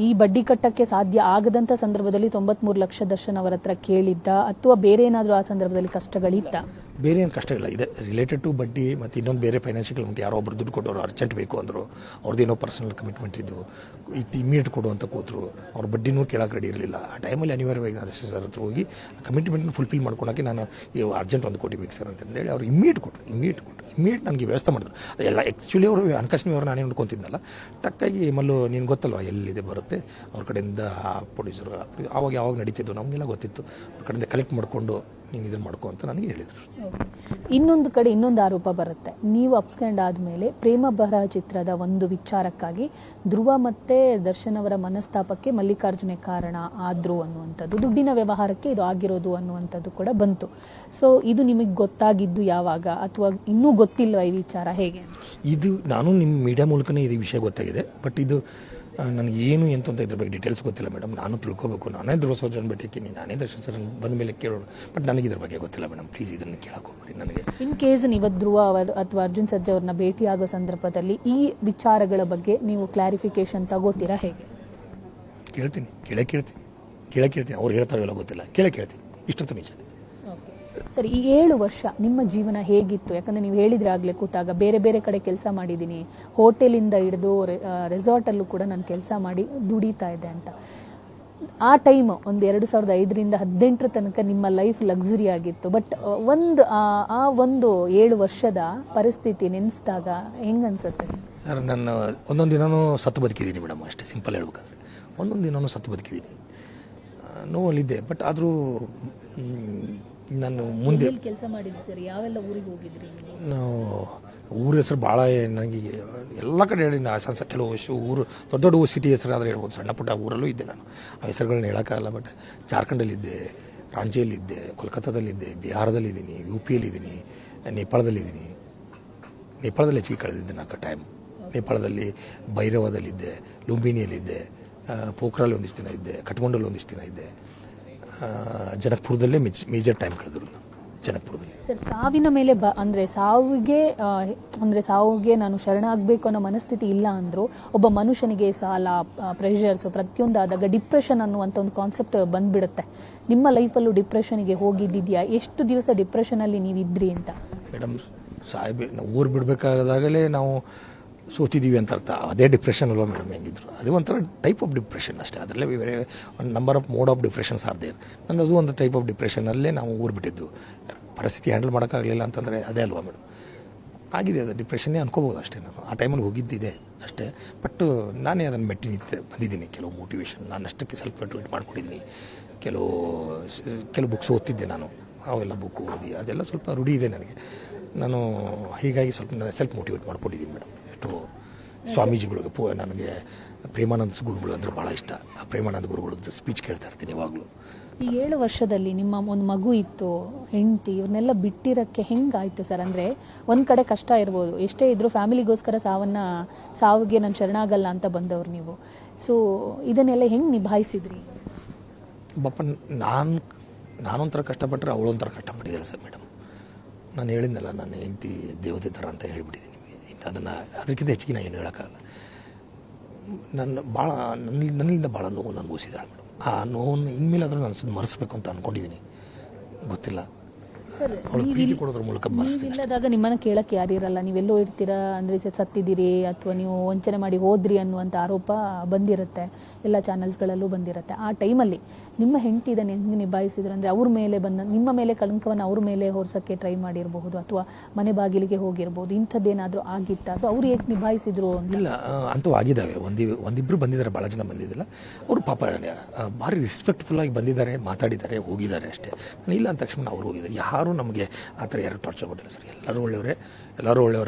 Speaker 1: ಈ ಬಡ್ಡಿ ಕಟ್ಟಕ್ಕೆ ಸಾಧ್ಯ ಆಗದಂಥ ಸಂದರ್ಭದಲ್ಲಿ 93 ಲಕ್ಷ ದರ್ಶನ್ ಅವರ ಹತ್ರ ಕೇಳಿದ್ದ, ಅಥವಾ ಬೇರೆ ಏನಾದರೂ ಆ ಸಂದರ್ಭದಲ್ಲಿ ಕಷ್ಟಗಳಿತ್ತ?
Speaker 2: ಬೇರೆ ಏನು ಕಷ್ಟಗಳಿಲ್ಲ, ಇದೆ ರಿಲೇಟೆಡ್ ಟು ಬಡ್ಡಿ ಮತ್ತು ಇನ್ನೊಂದು ಬೇರೆ ಫೈನಾನ್ಷಿಯಲ್ ಕಮಿಟಿ. ಯಾರೋ ಒಬ್ರು ದುಡ್ಡು ಕೊಟ್ಟವರು ಅರ್ಜೆಂಟ್ ಬೇಕು ಅಂದರು, ಅವ್ರದ್ದೇನೋ ಪರ್ಸನಲ್ ಕಮಿಟ್ಮೆಂಟ್ ಇದ್ದು ಇಮಿಡಿಯೇಟ್ ಕೊಡು ಅಂತ ಕೂತರು. ಅವ್ರ ಬಡ್ಡಿನೂ ಕೇಳೋಕೆ ರೆಡಿ ಇರಲಿಲ್ಲ. ಆ ಟೈಮಲ್ಲಿ ಅನಿವಾರ್ಯವಾಗಿ ನಾನು ದರ್ಶನ್ ಸರ್ ಹತ್ರ ಹೋಗಿ ಕಮಿಟ್ಮೆಂಟ್ನ ಫುಲ್ಫಿಲ್ ಮಾಡ್ಕೊಳಕ್ಕೆ ನಾನು ಅರ್ಜೆಂಟ್ 1 ಕೋಟಿ ಬೇಕು ಸರ್ ಅಂತಂದೇಳಿ ಅವ್ರು ಇಮಿಡಿಯೇಟ್ ಕೊಟ್ಟರು. ಇಮಿಡಿಯೇಟ್ ನನಗೆ ವ್ಯವಸ್ಥೆ ಮಾಡಿದ್ರು. ಅದೆಲ್ಲ ಆ್ಯಕ್ಚುಲಿ ಅವರು ಹಣಕಾಸಿನ ವ್ಯವಹಾರ ನಾನೇ ನೋಡ್ಕೊತಿದ್ದಲ್ಲ. ಟಕ್ಕಾಗಿ ಮಲ್ಲು ನೀನು ಗೊತ್ತಲ್ವ ಎಲ್ಲಿದೆ ಬರುತ್ತೆ, ಅವ್ರ ಕಡೆಯಿಂದ ಪ್ರೊಡ್ಯೂಸರು ಆವಾಗ ಯಾವಾಗ ನಡೀತಿದ್ದು ನಮಗೆಲ್ಲ ಗೊತ್ತಿತ್ತು. ಅವ್ರ ಕಡೆಯಿಂದ ಕಲೆಕ್ಟ್ ಮಾಡಿಕೊಂಡು ನೀನು ಇದನ್ನು ಮಾಡ್ಕೊ ಅಂತ ನನಗೆ ಹೇಳಿದರು.
Speaker 1: ಇನ್ನೊಂದು ಕಡೆ ಇನ್ನೊಂದು ಆರೋಪ ಬರುತ್ತೆ, ನೀವು ಅಬ್ಸ್ಕ್ಯಾಂಡ್ ಆದಮೇಲೆ ಪ್ರೇಮ ಬರಹ ಚಿತ್ರದ ಒಂದು ವಿಚಾರಕ್ಕಾಗಿ ಧ್ರುವ ಮತ್ತೆ ದರ್ಶನ್ ಅವರ ಮನಸ್ತಾಪಕ್ಕೆ ಮಲ್ಲಿಕಾರ್ಜುನ ಕಾರಣ ಆದ್ರು ಅನ್ನುವಂಥದ್ದು, ದುಡ್ಡಿನ ವ್ಯವಹಾರಕ್ಕೆ ಇದು ಆಗಿರೋದು ಅನ್ನುವಂಥದ್ದು ಕೂಡ ಬಂತು. ಸೊ ಇದು ನಿಮಗೆ ಗೊತ್ತಾಗಿದ್ದು ಯಾವಾಗ, ಅಥವಾ ಇನ್ನೂ ಗೊತ್ತಿಲ್ವಾ ಈ ವಿಚಾರ, ಹೇಗೆ?
Speaker 2: ಇದು ನಾನು ನಿಮ್ಮ ಮೀಡಿಯಾ ಮೂಲಕನೇ ಈ ವಿಷಯ ಗೊತ್ತಾಗಿದೆ. ಬಟ್ ಇದು ನನಗೇನು ಎಂತ ಇದ್ರ ಬಗ್ಗೆ ಡೀಟೇಲ್ಸ್ ಗೊತ್ತಿಲ್ಲ ಮೇಡಮ್. ನಾನು ತಿಳ್ಕೊಬೇಕು. ನಾನೇ ಧ್ರುವ ಸರ್ಜನ್ ಭೇಟಿದ್ದೀನಿ, ನಾನೇ ದರ್ಶನ್ ಸರ್ ಬಂದ ಮೇಲೆ ಕೇಳೋಣ. ಬಟ್ ನನಗೆ ಇದ್ರ ಬಗ್ಗೆ ಗೊತ್ತಿಲ್ಲ ಮೇಡಮ್. ಪ್ಲೀಸ್ ಇದನ್ನು ಕೇಳಕ್ಕೆ ಹೋಗ್ಬೇಡಿ ನನಗೆ.
Speaker 1: ಇನ್ ಕೇಸ್ ನೀವು ಧ್ರುವ ಅಥವಾ ಅರ್ಜುನ್ ಸರ್ಜಾ ಅವ್ರನ್ನ ಭೇಟಿ ಆಗೋ ಸಂದರ್ಭದಲ್ಲಿ ಈ ವಿಚಾರಗಳ ಬಗ್ಗೆ ನೀವು ಕ್ಲಾರಿಫಿಕೇಶನ್ ತಗೋತೀರಾ, ಹೇಗೆ?
Speaker 2: ಕೇಳ್ತೀನಿ. ಅವ್ರು ಹೇಳ್ತಾರೋ ಗೊತ್ತಿಲ್ಲ, ಕೇಳ್ತೀನಿ. ಇಷ್ಟಂತೂ ನಿಜ.
Speaker 1: ಸರಿ, ಈ 7 ವರ್ಷ ನಿಮ್ಮ ಜೀವನ ಹೇಗಿತ್ತು? ಯಾಕಂದ್ರೆ ನೀವು ಹೇಳಿದ್ರೆ ಆಗ್ಲೇ ಕೂತಾಗ ಬೇರೆ ಬೇರೆ ಕಡೆ ಕೆಲಸ ಮಾಡಿದ್ದೀನಿ, ಹೋಟೆಲಿಂದ ಹಿಡಿದು ರೆಸಾರ್ಟಲ್ಲೂ ಕೂಡ ನಾನು ಕೆಲಸ ಮಾಡಿ ದುಡಿತಾ ಇದ್ದೆ ಅಂತ. ಆ ಟೈಮ್ ಒಂದು 2005ರಿಂದ 2018 ತನಕ ನಿಮ್ಮ ಲೈಫ್ ಲಕ್ಸುರಿ ಆಗಿತ್ತು. ಬಟ್ ಆ ಒಂದು 7 ವರ್ಷದ ಪರಿಸ್ಥಿತಿ ನೆನೆಸಿದಾಗ ಹೆಂಗನ್ಸುತ್ತೆ
Speaker 2: ಸರ್? ನಾನು ಒಂದೊಂದು ದಿನನೂ ಸತ್ತು ಬದುಕಿದ್ದೀನಿ ಮೇಡಮ್, ಅಷ್ಟೇ ಸಿಂಪಲ್ ಹೇಳ್ಬೇಕಾದ್ರೆ. ಒಂದೊಂದು ದಿನನೂ ಸತ್ತು ಬದುಕಿದ್ದೀನಿ, ನೋವಲ್ಲಿದ್ದೆ. ಬಟ್ ಆದರೂ ನಾನು ಮುಂದೆ
Speaker 1: ಕೆಲಸ ಮಾಡಿದ್ರಿ ಸರ್? ಯಾವೆಲ್ಲ ಊರಿಗೆ ಹೋಗಿದ್ರಿ?
Speaker 2: ನಾವು ಊರ ಹೆಸರು ಭಾಳ ನನಗೆ ಎಲ್ಲ ಕಡೆ ಹೇಳಿ, ಕೆಲವು ಊರು ದೊಡ್ಡ ದೊಡ್ಡ ಸಿಟಿ ಹೆಸರು ಆದರೆ ಹೇಳ್ಬೋದು. ಸಣ್ಣ ಪುಟ್ಟ ಊರಲ್ಲೂ ಇದ್ದೆ ನಾನು, ಆ ಹೆಸರುಗಳನ್ನ ಹೇಳೋಕ್ಕಾಗಲ್ಲ. ಬಟ್ ಜಾರ್ಖಂಡಲ್ಲಿದ್ದೆ, ರಾಂಚಿಯಲ್ಲಿದ್ದೆ, ಕೋಲ್ಕತ್ತಾದಲ್ಲಿದ್ದೆ, ಬಿಹಾರದಲ್ಲಿದ್ದೀನಿ, UPಯಲ್ಲಿದ್ದೀನಿ, ನೇಪಾಳದಲ್ಲಿದ್ದೀನಿ. ನೇಪಾಳದಲ್ಲಿ ಹೆಚ್ಚಿಗೆ ಕಳೆದಿದ್ದೆ ನಾಲ್ಕು ಟೈಮ್. ನೇಪಾಳದಲ್ಲಿ ಭೈರವದಲ್ಲಿದ್ದೆ, ಲುಂಬಿನಿಯಲ್ಲಿದ್ದೆ, ಪೋಖ್ರಲ್ಲಿ ಒಂದಿಷ್ಟು ದಿನ ಇದ್ದೆ, ಕಠ್ಮಂಡಲ್ಲಿ ಒಂದಿಷ್ಟು ದಿನ ಇದ್ದೆ, ಜನಕಪುರದಲ್ಲೇ ಮೇಜರ್ ಟೈಮ್ ಕಳೆದ್ರು ನಾನು ಜನಕಪುರದಲ್ಲಿ.
Speaker 1: ಸರ್, ಸಾವಿನ ಮೇಲೆ ಅಂದ್ರೆ ಸಾವಿಗೆ ನಾನು ಶರಣಾಗಬೇಕು ಅನ್ನೋ ಮನಸ್ಥಿತಿ ಇಲ್ಲ ಅಂದ್ರು ಒಬ್ಬ ಮನುಷ್ಯನಿಗೆ ಸಾಲ, ಪ್ರೆಷರ್ಸ್ ಪ್ರತಿಯೊಂದು ಆದಾಗ ಡಿಪ್ರೆಷನ್ ಅನ್ನುವಂಥ ಒಂದು ಕಾನ್ಸೆಪ್ಟ್ ಬಂದ್ಬಿಡುತ್ತೆ. ನಿಮ್ಮ ಲೈಫಲ್ಲೂ ಡಿಪ್ರೆಷನ್ಗೆ ಹೋಗಿದ್ದಿದ್ಯಾ? ಎಷ್ಟು ದಿವಸ ಡಿಪ್ರೆಷನ್ ಅಲ್ಲಿ ನೀವಿದ್ರಿ ಅಂತ?
Speaker 2: ಮೇಡಮ್, ನಾವು ಊರು ಬಿಡಬೇಕಾದಾಗಲೇ ನಾವು ಸೋತಿದ್ದೀವಿ ಅಂತ ಅರ್ಥ. ಅದೇ ಡಿಪ್ರೆಷನ್ ಅಲ್ವಾ ಮೇಡಮ್? ಹೆಂಗಿದ್ರು ಅದು ಒಂಥರ ಟೈಪ್ ಆಫ್ ಡಿಪ್ರೆಷನ್ ಅಷ್ಟೇ. ಅದರಲ್ಲೇ ಬೇರೆ ಒಂದು number of mode of depressions are there. ನಂದು ಅದು ಒಂದು ಟೈಪ್ ಆಫ್ ಡಿಪ್ರೆಷನಲ್ಲೇ ನಾವು ಊರು ಬಿಟ್ಟಿದ್ದು. ಪರಿಸ್ಥಿತಿ ಹ್ಯಾಂಡಲ್ ಮಾಡೋಕ್ಕಾಗಲಿಲ್ಲ ಅಂತಂದರೆ ಅದೇ ಅಲ್ವಾ ಮೇಡಮ್? ಆಗಿದೆ, ಅದು ಡಿಪ್ರೆಷನ್ನೇ ಅನ್ಕೋಬೋದು ಅಷ್ಟೇ. ನಾನು ಆ ಟೈಮಲ್ಲಿ ಹೋಗಿದ್ದಿದೆ ಅಷ್ಟೇ. ಬಟ್ ನಾನೇ ಅದನ್ನು ಮೆಟ್ಟಿ ಬಂದಿದ್ದೀನಿ. ಕೆಲವು ಮೋಟಿವೇಶನ್ ನಾನು ಅಷ್ಟಕ್ಕೆ ಸೆಲ್ಫ್ ಮೋಟಿವೇಟ್ ಮಾಡ್ಕೊಂಡಿದ್ದೀನಿ. ಕೆಲವು ಬುಕ್ಸ್ ಓದ್ತಿದ್ದೆ ನಾನು. ಅವೆಲ್ಲ ಬುಕ್ ಓದಿ ಅದೆಲ್ಲ ಸ್ವಲ್ಪ ರೂಢಿ ಇದೆ ನನಗೆ. ನಾನು ಹೀಗಾಗಿ ಸ್ವಲ್ಪ ನಾನು ಸೆಲ್ಫ್ ಮೋಟಿವೇಟ್ ಮಾಡ್ಕೊಂಡಿದ್ದೀನಿ ಮೇಡಮ್. ಎಷ್ಟು ಸ್ವಾಮೀಜಿಗಳಿಗೆ ನನಗೆ ಪ್ರೇಮಾನಂದ ಗುರುಗಳು ಅಂದರೆ ಭಾಳ ಇಷ್ಟ. ಆ ಪ್ರೇಮಾನಂದ ಗುರುಗಳದ್ದು ಸ್ಪೀಚ್ ಕೇಳ್ತಾ ಇರ್ತೀನಿ ಯಾವಾಗಲೂ.
Speaker 1: ಈ 7 ವರ್ಷದಲ್ಲಿ ನಿಮ್ಮ ಒಂದು ಮಗು ಇತ್ತು, ಹೆಂಡತಿ, ಇವ್ರನ್ನೆಲ್ಲ ಬಿಟ್ಟಿರಕ್ಕೆ ಹೆಂಗಾಯ್ತು ಸರ್? ಅಂದರೆ ಒಂದು ಕಡೆ ಕಷ್ಟ ಇರ್ಬೋದು, ಎಷ್ಟೇ ಇದ್ರೂ ಫ್ಯಾಮಿಲಿಗೋಸ್ಕರ ಸಾವಿಗೆ ನಾನು ಶರಣಾಗಲ್ಲ ಅಂತ ಬಂದವ್ರು ನೀವು. ಸೊ ಇದನ್ನೆಲ್ಲ ಹೆಂಗೆ ನಿಭಾಯಿಸಿದ್ರಿ?
Speaker 2: ಪಾಪ ನಾನೊಂಥರ ಕಷ್ಟಪಟ್ಟರೆ ಅವಳೊಂಥರ ಕಷ್ಟಪಟ್ಟಿದ್ದಾಳೆ ಸರ್ ಮೇಡಮ್. ನಾನು ಹೇಳಿದ್ನಲ್ಲ, ನನ್ನ ಹೆಂಡತಿ ದೇವತೆ ಥರ ಅಂತ ಹೇಳಿಬಿಟ್ಟಿದ್ದೀನಿ ನಿಮಗೆ. ಅದಕ್ಕಿಂತ ಹೆಚ್ಚಿಗೆ ನಾನು ಏನು ಹೇಳೋಕ್ಕಾಗಲ್ಲ. ನನ್ನಿಂದ ಭಾಳ ನೋವು ಅನುಭವಿಸಿದ್ದಾಳೆ ಮೇಡಮ್. ಆ ನೋವನ್ನು ಇನ್ಮೇಲೆ ಆದರೂ ನಾನು ಮರೆಸ್ಬೇಕು ಅಂತ ಅಂದ್ಕೊಂಡಿದ್ದೀನಿ. ಗೊತ್ತಿಲ್ಲ, ಅವಳು ಪ್ರೀತಿ ಕೊಡೋದ್ರ ಮೂಲಕ ಮರೆಸ್ತೀನಿ.
Speaker 1: ಇಲ್ಲದಾಗ ನಿಮ್ಮನ್ನ ಕೇಳಕ್ಕೆ ಯಾರಿರಲ್ಲ, ನೀವೆಲ್ಲೋ ಇರ್ತೀರಾ, ಅಂದರೆ ಸತ್ತಿದ್ದೀರಿ ಅಥವಾ ನೀವು ವಂಚನೆ ಮಾಡಿ ಹೋದ್ರಿ ಅನ್ನುವಂಥ ಆರೋಪ ಬಂದಿರುತ್ತೆ, ಎಲ್ಲ ಚಾನಲ್ಸ್ಗಳಲ್ಲೂ ಬಂದಿರುತ್ತೆ. ಆ ಟೈಮಲ್ಲಿ ನಿಮ್ಮ ಹೆಂಡತಿ ಇದನ್ನು ಹೆಂಗೆ ನಿಭಾಯಿಸಿದ್ರು? ಅಂದರೆ ಅವ್ರ ಮೇಲೆ ನಿಮ್ಮ ಮೇಲೆ ಕಳಂಕವನ್ನು ಅವ್ರ ಮೇಲೆ ಹೊರಿಸೋಕ್ಕೆ ಟ್ರೈ ಮಾಡಿರಬಹುದು, ಅಥವಾ ಮನೆ ಬಾಗಿಲಿಗೆ ಹೋಗಿರ್ಬೋದು, ಇಂಥದ್ದೇನಾದರೂ ಆಗಿತ್ತಾ? ಸೊ ಅವ್ರು ಹೇಗೆ ನಿಭಾಯಿಸಿದ್ರು?
Speaker 2: ಇಲ್ಲ, ಅಂತೂ ಆಗಿದ್ದಾವೆ. ಒಂದಿಬ್ಬರು ಬಂದಿದ್ದಾರೆ, ಭಾಳ ಜನ ಬಂದಿದ್ದಿಲ್ಲ. ಅವರು ಪಾಪ ಭಾರಿ ರೆಸ್ಪೆಕ್ಟ್ಫುಲ್ಲಾಗಿ ಬಂದಿದ್ದಾರೆ, ಮಾತಾಡಿದ್ದಾರೆ, ಹೋಗಿದ್ದಾರೆ ಅಷ್ಟೇ. ನಾನು ಇಲ್ಲ ಅಂದ ತಕ್ಷಣ ಅವ್ರು ಹೋಗಿದ್ದಾರೆ. ಯಾರು ನಮಗೆ ಆ ಥರ ಯಾರು ಟಾರ್ಚರ್ ಕೊಟ್ಟಿಲ್ಲ ಸರ್. ಎಲ್ಲರೂ ಒಳ್ಳೆಯವರೇ.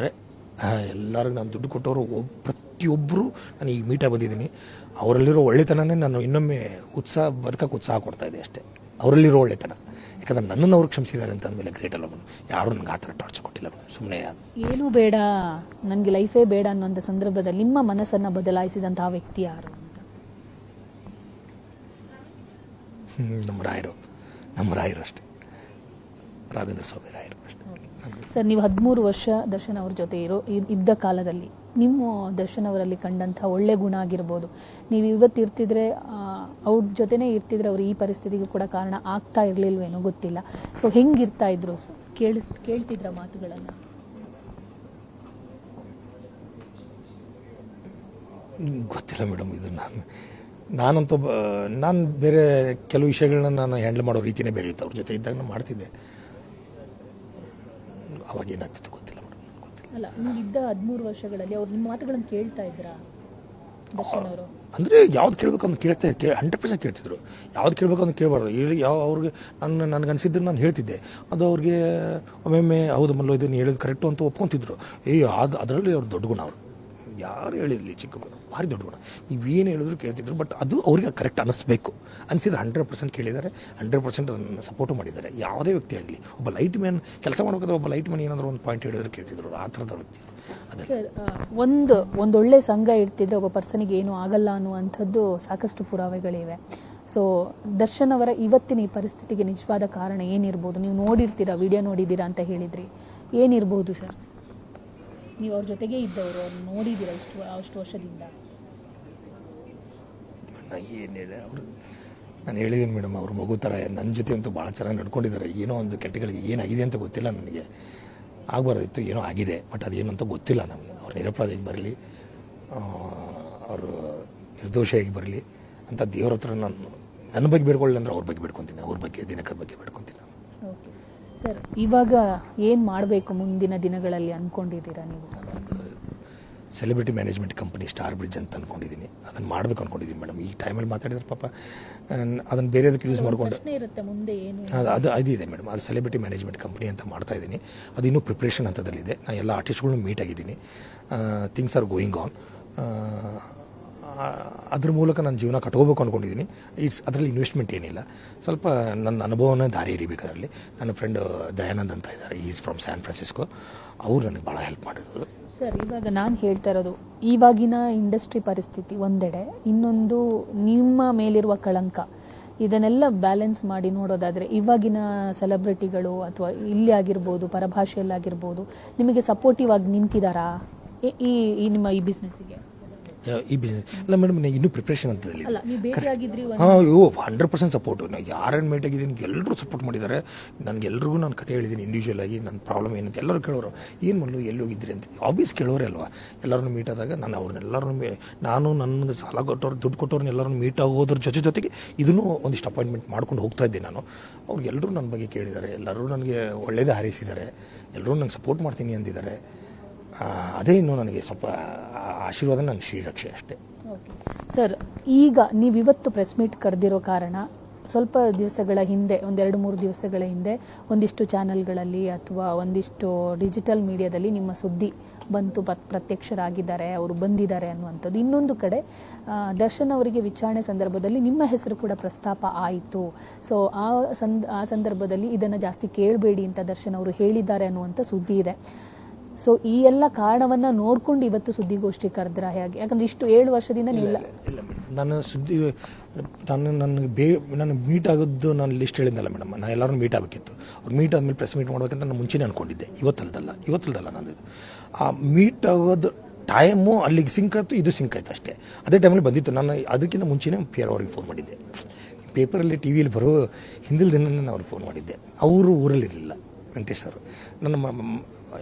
Speaker 2: ಎಲ್ಲರಿಗೂ ನಾನು ದುಡ್ಡು ಕೊಟ್ಟವರು ಪ್ರತಿಯೊಬ್ಬರು ನಾನು ಈಗ ಮೀಟಾಗಿ ಬಂದಿದ್ದೀನಿ. ಅವರಲ್ಲಿರೋ ಒಳ್ಳೆತನನೇ ನಾನು ಇನ್ನೊಮ್ಮೆ ಬದುಕಕ್ಕೆ ಉತ್ಸಾಹ ಕೊಡ್ತಾ ಇದೆ ಅಷ್ಟೇ. ಅವರಲ್ಲಿರೋ ಒಳ್ಳೆತನ, ಯಾಕಂದ್ರೆ ನನ್ನನ್ನು ಅವ್ರು ಕ್ಷಮಿಸಿದ್ದಾರೆ ಅಂತ ಅಂದಮೇಲೆ ಗ್ರೇಟ್ ಅಲ್ಲ ಮೇಡಮ್. ಯಾರು ನನಗೆ ಆ ಥರ ಟಾರ್ಚರ್ ಕೊಟ್ಟಿಲ್ಲ ಮೇಡಮ್. ಸುಮ್ಮನೆ
Speaker 1: ಏನೂ ಬೇಡ, ನನಗೆ ಲೈಫೇ ಬೇಡ ಅನ್ನೋಂಥ ಸಂದರ್ಭದಲ್ಲಿ ನಿಮ್ಮ ಮನಸ್ಸನ್ನು ಬದಲಾಯಿಸಿದಂತಹ ವ್ಯಕ್ತಿ ಯಾರು ಅಂತ?
Speaker 2: ನಮ್ಮ ರಾಯರು ಅಷ್ಟೇ, ರಾಘವೇಂದ್ರ ಸ್ವಾಮಿ ರಾಯರು ಅಷ್ಟೇ.
Speaker 1: ಸರ್, ನೀವು 13 ವರ್ಷ ದರ್ಶನ್ ಅವ್ರ ಜೊತೆ ಇದ್ದ ಕಾಲದಲ್ಲಿ ನಿಮ್ಮ ದರ್ಶನ್ ಅವರಲ್ಲಿ ಕಂಡಂಥ ಒಳ್ಳೆ ಗುಣ ಆಗಿರ್ಬೋದು, ನೀವು ಇವತ್ತು ಇರ್ತಿದ್ರೆ, ಅವ್ರ ಜೊತೆನೇ ಇರ್ತಿದ್ರೆ ಅವ್ರು ಈ ಪರಿಸ್ಥಿತಿಗೂ ಕೂಡ ಕಾರಣ ಆಗ್ತಾ ಇರಲಿಲ್ವೇನೋ ಗೊತ್ತಿಲ್ಲ. ಸೊ ಹೆಂಗಿರ್ತಾ ಇದ್ರು? ಕೇಳ್ತಿದ್ರ ಮಾತುಗಳನ್ನು?
Speaker 2: ಗೊತ್ತಿಲ್ಲ ಮೇಡಮ್. ಇದು ನಾನಂತೂ ನಾನು ಬೇರೆ ಕೆಲವು ವಿಷಯಗಳನ್ನ ನಾನು ಹ್ಯಾಂಡಲ್ ಮಾಡೋ ರೀತಿಯೇ ಬೇರೆ ಇತ್ತು. ಅವ್ರ ಜೊತೆ ಇದ್ದಾಗ ನಾನು ಮಾಡ್ತಿದ್ದೆ. ಅವಾಗ ಏನಾಗ್ತಿತ್ತು ಗೊತ್ತಿಲ್ಲ ಮೇಡಮ್, ಗೊತ್ತಿಲ್ಲ.
Speaker 1: ಅಲ್ಲ, ಇದ್ದ 13 ವರ್ಷಗಳಲ್ಲಿ ಅವ್ರು ನಿಮ್ಮ ಮಾತುಗಳನ್ನು ಕೇಳ್ತಾ ಇದ್ರಾ ದರ್ಶನ್ ಅವರು?
Speaker 2: ಅಂದರೆ ಯಾವ್ದು ಕೇಳಬೇಕು ಅಂತ 100% ಕೇಳ್ತಿದ್ರು. ಯಾವ್ದು ಕೇಳಬೇಕು ಅಂತ ಕೇಳಬಾರ್ದು. ಅವ್ರಿಗೆ ನನಗನ್ಸಿದ್ದು ನಾನು ಹೇಳ್ತಿದ್ದೆ. ಅದು ಅವ್ರಿಗೆ ಒಮ್ಮೊಮ್ಮೆ ಹೌದು ಮಲ್ಲೋ ಇದನ್ನು ಹೇಳಿದ್ ಕರೆಕ್ಟು ಅಂತ ಒಪ್ಕೊತಿದ್ರು. ಅದರಲ್ಲಿ ಅವ್ರು ದೊಡ್ಡ ಗುಣ. ಅವರು ಯಾರು ಹೇಳಿರಲಿ ಚಿಕ್ಕ ಭಾರಿ ದೊಡ್ಡ ಗುಣ. ನೀವೇನು ಹೇಳಿದ್ರು ಕೇಳ್ತಿದ್ರು. ಬಟ್ ಅದು ಅವ್ರಿಗೆ ಕರೆಕ್ಟ್ ಅನ್ನಿಸ್ಬೇಕು. ಅನಿಸಿದ್ರೆ 100% ಕೇಳಿದ್ದಾರೆ, 100% ಅದನ್ನು ಸಪೋರ್ಟು ಮಾಡಿದ್ದಾರೆ. ಯಾವುದೇ ವ್ಯಕ್ತಿ ಆಗಲಿ, ಒಬ್ಬ ಲೈಟ್ ಮ್ಯಾನ್ ಕೆಲಸ ಮಾಡಬೇಕಾದ್ರೆ ಒಬ್ಬ ಲೈಟ್ ಮ್ಯಾನ್ ಏನಾದರೂ ಒಂದು ಪಾಯಿಂಟ್ ಹೇಳಿದ್ರೆ ಕೇಳ್ತಿದ್ರು. ಆ ಥರದ ವ್ಯಕ್ತಿ.
Speaker 1: ಒಂದೊಳ್ಳೆ ಸಂಘ ಇರ್ತಿದ್ರೆ ಒಬ್ಬ ಪರ್ಸನಿಗೆ ಏನೂ ಆಗಲ್ಲ ಅನ್ನುವಂಥದ್ದು ಸಾಕಷ್ಟು ಪುರಾವೆಗಳಿವೆ. ಸೊ ದರ್ಶನ್ ಅವರ ಇವತ್ತಿನ ಈ ಪರಿಸ್ಥಿತಿಗೆ ನಿಜವಾದ ಕಾರಣ ಏನಿರ್ಬೋದು? ನೀವು ನೋಡಿರ್ತೀರಾ, ವಿಡಿಯೋ ನೋಡಿದ್ದೀರಾ ಅಂತ ಹೇಳಿದ್ರಿ. ಏನಿರ್ಬೋದು ಸರ್? ನೀವು ಅವ್ರ ಜೊತೆಗೆ ಇದ್ದವರು, ಅವ್ರು ನೋಡಿದ್ದೀರಾ ಅಷ್ಟು ವರ್ಷದಿಂದ?
Speaker 2: ಏನು ಹೇಳಿ, ನಾನು ಹೇಳಿದ್ದೀನಿ ಮೇಡಮ್, ಅವ್ರ ಮಗು ಥರ ನನ್ನ ಜೊತೆ ಅಂತೂ ಭಾಳ ಚೆನ್ನಾಗಿ ನಡ್ಕೊಂಡಿದ್ದಾರೆ. ಏನೋ ಒಂದು ಕೆಟ್ಟಗಳಿಗೆ ಏನಾಗಿದೆ ಅಂತ ಗೊತ್ತಿಲ್ಲ ನನಗೆ. ಆಗಬಾರ್ದಿತ್ತು, ಏನೋ ಆಗಿದೆ. ಬಟ್ ಅದೇನು ಅಂತ ಗೊತ್ತಿಲ್ಲ ನಮಗೆ. ಅವ್ರು ನಿರಪರಾಧಿಗೆ ಬರಲಿ, ಅವರು ನಿರ್ದೋಷಿಯಾಗಿ ಬರಲಿ ಅಂತ ದೇವ್ರ ಹತ್ರ ನನ್ನ ಬಗ್ಗೆ ಬೇಡ್ಕೊಳ್ಳಿ ಅಂದ್ರೆ ಅವ್ರ ಬಗ್ಗೆ ಬೇಡ್ಕೊತೀನಿ, ಅವ್ರ ಬಗ್ಗೆ ದಿನಕರ ಬಗ್ಗೆ ಬೇಡ್ಕೊತೀನಿ.
Speaker 1: ಓಕೆ ಸರ್, ಇವಾಗ ಏನು ಮಾಡಬೇಕು ಮುಂದಿನ ದಿನಗಳಲ್ಲಿ ಅಂದ್ಕೊಂಡಿದ್ದೀರಾ ನೀವು?
Speaker 2: Celebrity management company star bridge ಅಂತ ಅಂದ್ಕೊಂಡಿದ್ದೀನಿ. ಅದನ್ನು ಮಾಡಬೇಕು ಅಂದ್ಕೊಂಡಿದ್ದೀನಿ ಮೇಡಮ್. ಈ ಟೈಮಲ್ಲಿ ಮಾತಾಡಿದ್ರೆ ಪಾಪ ಅದನ್ನು ಬೇರೆದಕ್ಕೆ ಯೂಸ್ ಮಾಡಿಕೊಂಡು ಅದು ಇದೆ ಮೇಡಮ್. ಅದು ಸೆಲೆಬ್ರಿಟಿ ಮ್ಯಾನೇಜ್ಮೆಂಟ್ ಕಂಪನಿ ಅಂತ ಮಾಡ್ತಾ ಇದ್ದೀನಿ. ಅದು ಇನ್ನೂ ಪ್ರಿಪ್ರೇಷನ್ ಹಂತದಲ್ಲಿದೆ. ನಾನು ಎಲ್ಲ ಆರ್ಟಿಸ್ಟ್ಗಳನ್ನೂ ಮೀಟ್ ಆಗಿದ್ದೀನಿ. Things are going on. ಅದ್ರ ಮೂಲಕ ನನ್ನ ಜೀವನ ಕಟ್ಕೋಬೇಕು ಅಂದ್ಕೊಂಡಿದ್ದೀನಿ. ಅದರಲ್ಲಿ ಇನ್ವೆಸ್ಟ್ಮೆಂಟ್ ಏನಿಲ್ಲ. ಸ್ವಲ್ಪ ನನ್ನ ಅನುಭವನ ದಾರಿ ಎರಿಬೇಕು ಅದರಲ್ಲಿ. ನನ್ನ ಫ್ರೆಂಡ್ ದಯಾನಂದ್ ಅಂತ ಇದ್ದಾರೆ, ಈಸ್ ಫ್ರಮ್ ಸ್ಯಾನ್ ಫ್ರಾನ್ಸಿಸ್ಕೋ. ಅವರು ನನಗೆ ಭಾಳ ಹೆಲ್ಪ್ ಮಾಡಿದ್ರು.
Speaker 1: ಸರ್, ಇವಾಗ ನಾನು ಹೇಳ್ತಾ ಇರೋದು ಇವಾಗಿನ ಇಂಡಸ್ಟ್ರಿ ಪರಿಸ್ಥಿತಿ ಒಂದೆಡೆ, ಇನ್ನೊಂದು ನಿಮ್ಮ ಮೇಲಿರುವ ಕಳಂಕ. ಇದನ್ನೆಲ್ಲ ಬ್ಯಾಲೆನ್ಸ್ ಮಾಡಿ ನೋಡೋದಾದರೆ ಇವಾಗಿನ ಸೆಲೆಬ್ರಿಟಿಗಳು ಅಥವಾ ಇಲ್ಲಿ ಆಗಿರ್ಬೋದು, ಪರಭಾಷೆಯಲ್ಲಾಗಿರ್ಬೋದು, ನಿಮಗೆ ಸಪೋರ್ಟಿವ್ ಆಗಿ ನಿಂತಿದ್ದಾರಾ ನಿಮ್ಮ ಈ ಬಿಸ್ನೆಸ್ಸಿಗೆ?
Speaker 2: ಈ ಬಿಸ್ನೆಸ್ ಅಲ್ಲ ಮೇಡಮ್, ಇನ್ನೂ ಪ್ರಿಪ್ರೇಷನ್ ಅಂತದಲ್ಲಿ.
Speaker 1: ಹಾಂ,
Speaker 2: 100% ಸಪೋರ್ಟು. ನಾನು ಯಾರನ್ನು ಮೀಟ್ ಆಗಿದ್ದೀನಿ ಎಲ್ಲರೂ ಸಪೋರ್ಟ್ ಮಾಡಿದ್ದಾರೆ. ನನಗೆಲ್ರಿಗೂ ನಾನು ಕತೆ ಹೇಳಿದ್ದೀನಿ ಇಂಡಿವಿಜುವಲ್ ಆಗಿ. ನನ್ನ ಪ್ರಾಬ್ಲಮ್ ಏನಂತ ಎಲ್ಲರೂ ಕೇಳೋರು. ಏನು ಮಲ್ಲು ಎಲ್ಲಿ ಹೋಗಿದ್ರಿ ಅಂತ ಆಬ್ವಿಯಸ್ ಕೇಳೋರೇ ಅಲ್ವಾ. ಎಲ್ಲರನ್ನು ಮೀಟ್ ಆದಾಗ ನಾನು ಅವ್ರನ್ನೆಲ್ಲರೂ ನನ್ನ ಸಾಲ ಕೊಟ್ಟವ್ರು, ದುಡ್ಡು ಕೊಟ್ಟವ್ರನ್ನ ಎಲ್ಲರನ್ನು ಮೀಟ್ ಆಗೋದ್ರ ಜೊತೆಗೆ ಇದನ್ನು ಒಂದಿಷ್ಟು ಅಪಾಯಿಂಟ್ಮೆಂಟ್ ಮಾಡ್ಕೊಂಡು ಹೋಗ್ತಾ ಇದ್ದೆ ನಾನು. ಅವ್ರಿಗೆಲ್ಲರೂ ನನ್ನ ಬಗ್ಗೆ ಕೇಳಿದ್ದಾರೆ. ಎಲ್ಲರೂ ನನಗೆ ಒಳ್ಳೇದೇ ಹಾರೈಸಿದ್ದಾರೆ. ಎಲ್ಲರೂ ನಂಗೆ ಸಪೋರ್ಟ್ ಮಾಡ್ತೀನಿ ಅಂದಿದ್ದಾರೆ. ಅದೇ ಇನ್ನು ನನಗೆ ಸ್ವಲ್ಪ ಆಶೀರ್ವಾದ ನನ್ನ ಶ್ರೀರಕ್ಷೆ ಅಷ್ಟೇ.
Speaker 1: ಸರ್, ಈಗ ನೀವಿವತ್ತು ಪ್ರೆಸ್ ಮೀಟ್ ಕರೆದಿರೋ ಕಾರಣ ಸ್ವಲ್ಪ ದಿವಸಗಳ ಹಿಂದೆ, 2-3 ದಿವಸಗಳ ಹಿಂದೆ ಒಂದಿಷ್ಟು ಚಾನೆಲ್ಗಳಲ್ಲಿ ಅಥವಾ ಒಂದಿಷ್ಟು ಡಿಜಿಟಲ್ ಮೀಡಿಯಾದಲ್ಲಿ ನಿಮ್ಮ ಸುದ್ದಿ ಬಂತು, ಪ್ರತ್ಯಕ್ಷರಾಗಿದ್ದಾರೆ, ಅವರು ಬಂದಿದ್ದಾರೆ ಅನ್ನುವಂಥದ್ದು. ಇನ್ನೊಂದು ಕಡೆ ದರ್ಶನ್ ಅವರಿಗೆ ವಿಚಾರಣೆ ಸಂದರ್ಭದಲ್ಲಿ ನಿಮ್ಮ ಹೆಸರು ಕೂಡ ಪ್ರಸ್ತಾಪ ಆಯಿತು. ಸೊ ಆ ಸಂದರ್ಭದಲ್ಲಿ ಇದನ್ನು ಜಾಸ್ತಿ ಕೇಳಬೇಡಿ ಅಂತ ದರ್ಶನ್ ಅವರು ಹೇಳಿದ್ದಾರೆ ಅನ್ನುವಂಥ ಸುದ್ದಿ ಇದೆ. ಸೊ ಈ ಎಲ್ಲ ಕಾರಣವನ್ನ ನೋಡ್ಕೊಂಡು ಇವತ್ತು ಸುದ್ದಿಗೋಷ್ಠಿ ಕರೆದ್ರ ಹೇಗೆ? ಯಾಕಂದ್ರೆ ಇಷ್ಟು 7 ವರ್ಷದಿಂದ ನೀವು
Speaker 2: ನಾನು ಸುದ್ದಿ ನಾನು ಮೀಟ್ ಆಗೋದು ನಾನು ಲಿಸ್ಟ್ ಹೇಳಿದ್ದಲ್ಲ ಮೇಡಮ್. ನಾನು ಎಲ್ಲರೂ ಮೀಟ್ ಆಗಬೇಕಿತ್ತು. ಅವ್ರು ಮೀಟ್ ಆದಮೇಲೆ ಪ್ರೆಸ್ ಮೀಟ್ ಮಾಡ್ಬೇಕಂತ ನಾನು ಮುಂಚೆನೇ ಅನ್ಕೊಂಡಿದ್ದೆ. ಇವತ್ತಲ್ದಲ್ಲ ನಂದು ಆ ಮೀಟ್ ಆಗೋದು ಟೈಮು ಅಲ್ಲಿಗೆ ಸಿಂಕ್ ಆಯ್ತು, ಇದು ಸಿಂಕ್ ಆಯ್ತು ಅಷ್ಟೇ. ಅದೇ ಟೈಮಲ್ಲಿ ಬಂದಿತ್ತು. ನಾನು ಅದಕ್ಕಿಂತ ಮುಂಚೆನೇ PR ಅವ್ರಿಗೆ ಫೋನ್ ಮಾಡಿದ್ದೆ. ಪೇಪರಲ್ಲಿ ಟಿ ವಿಯಲ್ಲಿ ಬರೋ ಹಿಂದಿನ ದಿನ ಅವ್ರಿಗೆ ಫೋನ್ ಮಾಡಿದ್ದೆ. ಅವರು ಊರಲ್ಲಿರಲಿಲ್ಲ, ವೆಂಕಟೇಶ್ ಸರ್.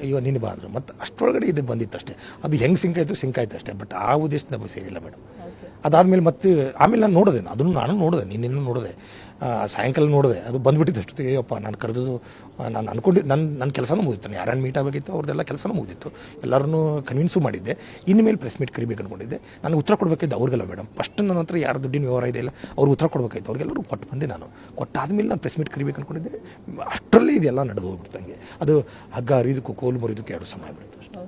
Speaker 2: ಅಯ್ಯೋ ನೀನು ಬಾ ಅಂದರು. ಮತ್ತು ಅಷ್ಟರೊಳಗಡೆ ಇದು ಬಂದಿತ್ತು ಅಷ್ಟೇ. ಅದು ಹೆಂಗೆ ಸಿಂಕ್ ಆಯ್ತು ಅಷ್ಟೇ. ಬಟ್ ಆ ಉದ್ದೇಶದಿಂದ ಬಗ್ಗೆ ಸೇರಿಲ್ಲ ಮೇಡಮ್. ಅದಾದಮೇಲೆ ಆಮೇಲೆ ನಾನು ನೋಡಿದೆ, ನಾನು ನೋಡಿದೆ, ನಿನ್ನೇನು ನೋಡಿದೆ, ಸಾಯಂಕಾಲ ನೋಡಿದೆ. ಅದು ಬಂದುಬಿಟ್ಟಿತ್ತು ಅಷ್ಟು. ಅಯ್ಯಪ್ಪ ನಾನು ಕರೆದು ನಾನು ಅನ್ಕೊಂಡು ನನ್ನ ಕೆಲಸನೂ ಮುಗಿತ್ತು. ಯಾರನ್ನು ಮೀಟ್ ಆಗಬೇಕಿತ್ತು ಅವ್ರದ್ದೆಲ್ಲ ಕೆಲಸನೂ ಮುಗಿದಿತ್ತು. ಎಲ್ಲರನ್ನೂ ಕನ್ವಿನ್ಸು ಮಾಡಿದ್ದೆ. ಇನ್ಮೇಲೆ ಪ್ರೆಸ್ ಮೀಟ್ ಕರಿಬೇಕು ಅಂದ್ಕೊಂಡಿದ್ದೆ. ನನಗೆ ಉತ್ತರ ಕೊಡಬೇಕಿದ್ದು ಅವ್ರಿಗೆಲ್ಲ ಮೇಡಮ್. ಫಸ್ಟ್ ನನ್ನ ಹತ್ರ ಯಾರು ದುಡ್ಡಿನ ವ್ಯವಹಾರ ಇದೆಯಲ್ಲ ಅವ್ರು ಉತ್ತರ ಕೊಡಬೇಕಾಯ್ತು. ಅವ್ರಿಗೆಲ್ಲರೂ ಕೊಟ್ಟು ಬಂದೆ. ನಾನು ಕೊಟ್ಟಾದ್ಮೇಲೆ ನಾನು ಪ್ರೆಸ್ ಮೀಟ್ ಕರಿಬೇಕು ಅಂದ್ಕೊಂಡಿದ್ದೆ. ಅಷ್ಟರಲ್ಲೇ ಇದೆಲ್ಲ ನಡೆದು ಹೋಗ್ಬಿಡ್ತಂಗೆ. ಅದು ಹಗ್ಗ ಹರಿದಕ್ಕೂ ಕೋಲು ಮುರಿದಕ್ಕೂ 2 ಸಮಯ ಆಗ್ಬಿಡ್ತು ಅಷ್ಟೇ.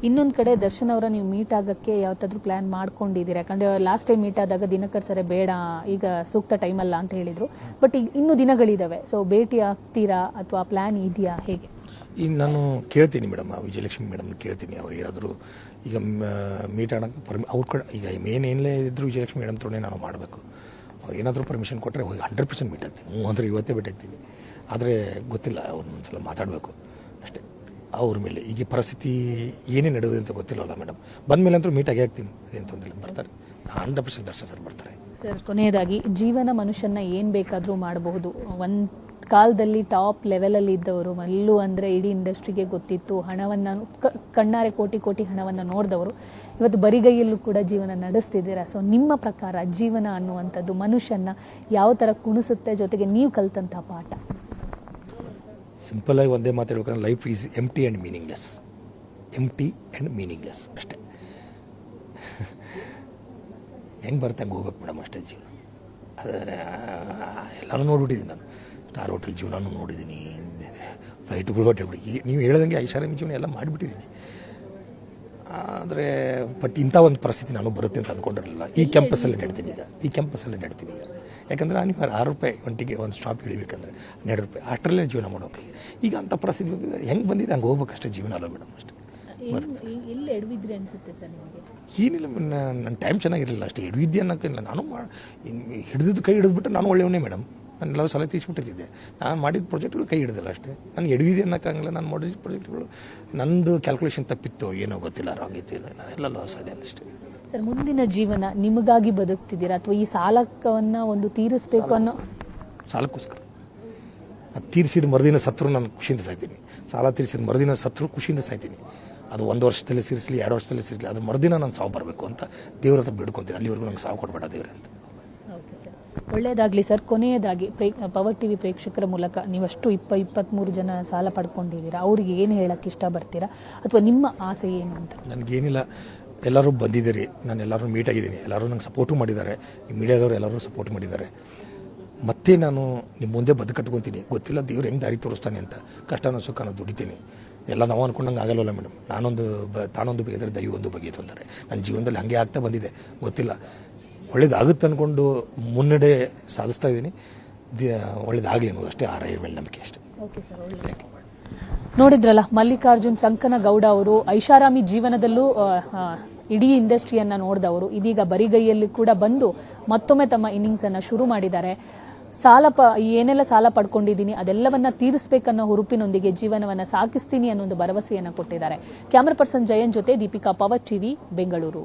Speaker 1: ಇನ್ನೊಂದು ಕಡೆ ದರ್ಶನ್ ಅವರ ನೀವು ಮೀಟ್ ಆಗಕ್ಕೆ ಯಾವತ್ತಾದ್ರೂ ಪ್ಲಾನ್ ಮಾಡ್ಕೊಂಡಿದ್ದೀರಾ? ಯಾಕಂದ್ರೆ ಲಾಸ್ಟ್ ಟೈಮ್ ಮೀಟ್ ಆದಾಗ ದಿನಕರ್ ಸರಿ ಬೇಡ, ಈಗ ಸೂಕ್ತ ಟೈಮ್ ಅಲ್ಲ ಅಂತ ಹೇಳಿದ್ರು. ಬಟ್ ಈಗ ಇನ್ನೂ ದಿನಗಳಿದಾವೆ. ಸೊ ಭೇಟಿ ಆಗ್ತೀರಾ ಅಥವಾ ಪ್ಲಾನ್ ಇದೆಯಾ, ಹೇಗೆ?
Speaker 2: ಈಗ ನಾನು ಕೇಳ್ತೀನಿ ಮೇಡಮ್, ವಿಜಯಲಕ್ಷ್ಮಿ ಮೇಡಮ್ ಕೇಳ್ತೀನಿ. ಅವ್ರು ಏನಾದರೂ ಈಗ ಮೀಟ್ ಆಡೋಕ್ಕೆ ಅವ್ರ ಕಡೆ ಈಗ ಮೇನ್ ಏನೇ ಇದ್ದರೂ ವಿಜಯಲಕ್ಷ್ಮಿ ಮೇಡಮ್ ತೋನೇ ನಾನು ಮಾಡಬೇಕು. ಅವ್ರು ಏನಾದರೂ ಪರ್ಮಿಷನ್ ಕೊಟ್ಟರೆ ಹೋಗಿ 100% ಮೀಟ್ ಆಗ್ತೀನಿ. ಅಂದ್ರೆ ಇವತ್ತೇ ಭೇಟಾಗ್ತೀನಿ. ಆದರೆ ಗೊತ್ತಿಲ್ಲ, ಅವ್ರನ್ನ ಒಂದ್ಸಲ ಮಾತಾಡಬೇಕು ಅಷ್ಟೇ. ಅವ್ರ ಮೇಲೆ ಈಗ ಪರಿಸ್ಥಿತಿ ಏನೇ ನಡೆದಿದೆ ಅಂತ ಗೊತ್ತಿಲ್ಲವಲ್ಲ ಮೇಡಮ್. ಬಂದಮೇಲೆ ಅಂತೂ ಮೀಟ್ ಆಗೇ ಆಗ್ತೀನಿ. ಅದೇನು ತೊಂದರೆ ಇಲ್ಲ, ಬರ್ತಾರೆ. 100% ದರ್ಶನ್ ಸರ್ ಬರ್ತಾರೆ.
Speaker 1: ಸರ್, ಕೊನೆಯದಾಗಿ ಜೀವನ ಮನುಷ್ಯನ ಏನು ಬೇಕಾದರೂ ಮಾಡಬಹುದು. ಒಂದು ಕಾಲದಲ್ಲಿ ಟಾಪ್ ಲೆವೆಲಲ್ಲಿ ಇದ್ದವರು, ಎಲ್ಲೂ ಅಂದರೆ ಇಡೀ ಇಂಡಸ್ಟ್ರಿಗೆ ಗೊತ್ತಿತ್ತು, ಹಣವನ್ನು ಕಣ್ಣಾರೆ ಕೋಟಿ ಹಣವನ್ನು ನೋಡಿದವರು ಇವತ್ತು ಬರಿಗೈಯಲ್ಲೂ ಕೂಡ ಜೀವನ ನಡೆಸ್ತಿದ್ದೀರಾ. ಸೊ ನಿಮ್ಮ ಪ್ರಕಾರ ಜೀವನ ಅನ್ನುವಂಥದ್ದು ಮನುಷ್ಯನ ಯಾವ ಥರ ಕುಣಿಸುತ್ತೆ, ಜೊತೆಗೆ ನೀವು ಕಲ್ತಂಥ ಪಾಠ?
Speaker 2: ಸಿಂಪಲಾಗಿ ಒಂದೇ ಮಾತು ಹೇಳ್ಬೇಕಂದ್ರೆ life is empty and meaningless ಅಷ್ಟೇ. ಹೆಂಗೆ ಬರುತ್ತೆ ಹಂಗೆ ಹೋಗ್ಬೇಕು ಮೇಡಮ್, ಅಷ್ಟೇ ಜೀವನ. ಆದರೆ ಎಲ್ಲನೂ ನೋಡ್ಬಿಟ್ಟಿದ್ದೀನಿ ನಾನು. ಸ್ಟಾರ್ ಹೋಟೆಲ್ ಜೀವನನೂ ನೋಡಿದ್ದೀನಿ, ಫ್ಲೈಟ್ಗಳು ಹೊಟ್ಟೆಬಿಡಿ. ನೀವು ಹೇಳ್ದಂಗೆ ಐಷಾರಾಮಿ ಜೀವನ ಎಲ್ಲ ಮಾಡಿಬಿಟ್ಟಿದ್ದೀನಿ. ಆದರೆ ಬಟ್ ಇಂಥ ಒಂದು ಪರಿಸ್ಥಿತಿ ನಾನು ಬರುತ್ತೆ ಅಂತ ಅಂದ್ಕೊಂಡಿರಲಿಲ್ಲ. ಈ ಕ್ಯಾಂಪಸ್ಸಲ್ಲಿ ನಡ್ತೀನಿ ಈಗ. ಯಾಕಂದರೆ ನೀವು 6 ರೂಪಾಯಿ ಒಂಟಿಗೆ ಒಂದು ಸ್ಟಾಪ್ ಇಳಿಬೇಕಂದ್ರೆ 12 ರೂಪಾಯಿ, ಅಷ್ಟರಲ್ಲೇ ಜೀವನ ಮಾಡೋಕೆ. ಈಗ ಅಂಥ ಪರಿಸ್ಥಿತಿ ಬಂದಿದೆ. ಹೆಂಗೆ ಬಂದಿದೆ ಹಂಗೆ ಹೋಗ್ಬೇಕಷ್ಟೇ. ಜೀವನ ಅಲ್ಲ ಮೇಡಮ್, ಅಷ್ಟೇ. ಏನಿಲ್ಲ, ನನ್ನ ಟೈಮ್ ಚೆನ್ನಾಗಿರಲಿಲ್ಲ ಅಷ್ಟೇ. ಎಡವಿದ್ದೆ ಅನ್ನೋಕ್ಕಿಲ್ಲ. ನಾನು ಹಿಡಿದಿದ್ದು ಕೈ ಹಿಡಿದ್ಬಿಟ್ಟು ನಾನು ಒಳ್ಳೆಯವನೇ ಮೇಡಮ್. ನಾನು ಎಲ್ಲರೂ ಸಲ ತೀಸ್ಬಿಟ್ಟಿದ್ದೆ. ನಾನು ಮಾಡಿದ ಪ್ರಾಜೆಕ್ಟ್ಗಳು ಕೈ ಹಿಡಿದಿಲ್ಲ ಅಷ್ಟೇ. ನಾನು ಎಡವಿದೆ ಅನ್ನೋಕ್ಕಾಗಲ್ಲ. ನಾನು ಮಾಡಿದ ಪ್ರಾಜೆಕ್ಟ್ಗಳು ನಂದು ಕ್ಯಾಲ್ಕುಲೇಷನ್ ತಪ್ಪಿತ್ತು, ಏನೋ ಗೊತ್ತಿಲ್ಲ, ರಾಂಗ್ ಇತ್ತು, ನಾನೆಲ್ಲ ಲಾಸ್ ಆದೆ ಅಷ್ಟೇ.
Speaker 1: ಸರ್, ಮುಂದಿನ ಜೀವನ ನಿಮಗಾಗಿ ಬದುಕ್ತಿದ್ದೀರಾ ಅಥವಾ ಈ ಸಾಲವನ್ನು ಒಂದು ತೀರಿಸಬೇಕು ಅನ್ನೋ
Speaker 2: ಸಾಲಕ್ಕೋಸ್ಕರ? ಅದು ತೀರಿಸಿದ ಮರುದಿನ ಸತ್ರು ನಾನು ಖುಷಿಯಿಂದ ಸಾಯ್ತೀನಿ. ಸಾಲ ತೀರಿಸಿದ ಮರುದಿನ ಸತ್ರು ಖುಷಿಯಿಂದ ಸಾಯ್ತೀನಿ. ಅದು 1 ವರ್ಷದಲ್ಲಿ ಸೇರಿಸಲಿ, 2 ವರ್ಷದಲ್ಲಿ ಸೇರಿಸಲಿ, ಅದು ಮರುದಿನ ನಾನು ಸಾವು ಬರಬೇಕು ಅಂತ ದೇವ್ರ ಹತ್ರ ಬೇಡ್ಕೊತೀನಿ. ಅಲ್ಲಿವರೆಗೂ ನಂಗೆ ಸಾವು ಕೊಡಬೇಡ ದೇವ್ರೆ ಅಂತ.
Speaker 1: ಒಳ್ಳೆಯದಾಗಲಿ ಸರ್. ಕೊನೆಯದಾಗಿ ಪವರ್ ಟಿವಿ ಪ್ರೇಕ್ಷಕರ ಮೂಲಕ ನೀವಷ್ಟು 23 ಜನ ಸಾಲ ಪಡ್ಕೊಂಡಿದ್ದೀರಾ, ಅವರಿಗೆ ಏನು ಹೇಳಕ್ಕೆ ಇಷ್ಟಪಡ್ತೀರಾ ಅಥವಾ ನಿಮ್ಮ ಆಸೆ ಏನು ಅಂತ?
Speaker 2: ನನಗೇನಿಲ್ಲ, ಎಲ್ಲರೂ ಬಂದಿದ್ದೀರಿ, ನಾನು ಎಲ್ಲರೂ ಮೀಟ್ ಆಗಿದ್ದೀನಿ, ಎಲ್ಲರೂ ನಂಗೆ ಸಪೋರ್ಟು ಮಾಡಿದ್ದಾರೆ, ನಿಮ್ಮ ಮೀಡಿಯಾದವರು ಎಲ್ಲರೂ ಸಪೋರ್ಟ್ ಮಾಡಿದ್ದಾರೆ. ಮತ್ತೆ ನಾನು ನಿಮ್ಮ ಮುಂದೆ ಬದುಕಟ್ಕೊತೀನಿ. ಗೊತ್ತಿಲ್ಲ ದೇವ್ರು ಹೆಂಗೆ ದಾರಿ ತೋರಿಸ್ತಾನೆ ಅಂತ. ಕಷ್ಟನೋ ಸುಖನೋ ದುಡಿತೀನಿ. ಎಲ್ಲ ನಾವು ಅಂದ್ಕೊಂಡಂಗೆ ಆಗಲ್ವಲ್ಲ ಮೇಡಮ್. ತಾನೊಂದು ಬಗೆದರೆ ದೈವ ಒಂದು ಬಗೆಯಿತು ಅಂತಾರೆ. ನನ್ನ ಜೀವನದಲ್ಲಿ ಹಾಗೆ ಆಗ್ತಾ ಬಂದಿದೆ. ಗೊತ್ತಿಲ್ಲ, ಒಳ್ಳೇದಾಗುತ್ತೆ ಅಂದ್ಕೊಂಡು ಮುನ್ನಡೆ ಸಾಧಿಸ್ತಾ ಇದ್ದೀನಿ. ಒಳ್ಳೇದಾಗಲಿ ಅನ್ನೋದು ಅಷ್ಟೇ. ಆ ರೈಲ್ ಮೇಲೆ ನಂಬಿಕೆ ಅಷ್ಟೇ.
Speaker 1: ಓಕೆ ಸರ್, ನೋಡಿದ್ರಲ್ಲ, ಮಲ್ಲಿಕಾರ್ಜುನ್ ಸಂಕನಗೌಡ ಅವರು ಐಷಾರಾಮಿ ಜೀವನದಲ್ಲೂ ಇಡೀ ಇಂಡಸ್ಟ್ರಿಯನ್ನ ನೋಡಿದವರು ಇದೀಗ ಬರಿಗೈಯಲ್ಲಿ ಕೂಡ ಬಂದು ಮತ್ತೊಮ್ಮೆ ತಮ್ಮ ಇನ್ನಿಂಗ್ಸ್ ಅನ್ನ ಶುರು ಮಾಡಿದ್ದಾರೆ. ಏನೆಲ್ಲ ಸಾಲ ಪಡ್ಕೊಂಡಿದ್ದೀನಿ ಅದೆಲ್ಲವನ್ನ ತೀರಿಸಬೇಕನ್ನೋ ಹುರುಪಿನೊಂದಿಗೆ ಜೀವನವನ್ನ ಸಾಗಿಸ್ತೀನಿ ಅನ್ನೋ ಒಂದು ಭರವಸೆಯನ್ನ ಕೊಟ್ಟಿದ್ದಾರೆ. ಕ್ಯಾಮರಾ ಪರ್ಸನ್ ಜಯನ್ ಜೊತೆ ದೀಪಿಕಾ, ಪವರ್ ಟಿವಿ, ಬೆಂಗಳೂರು.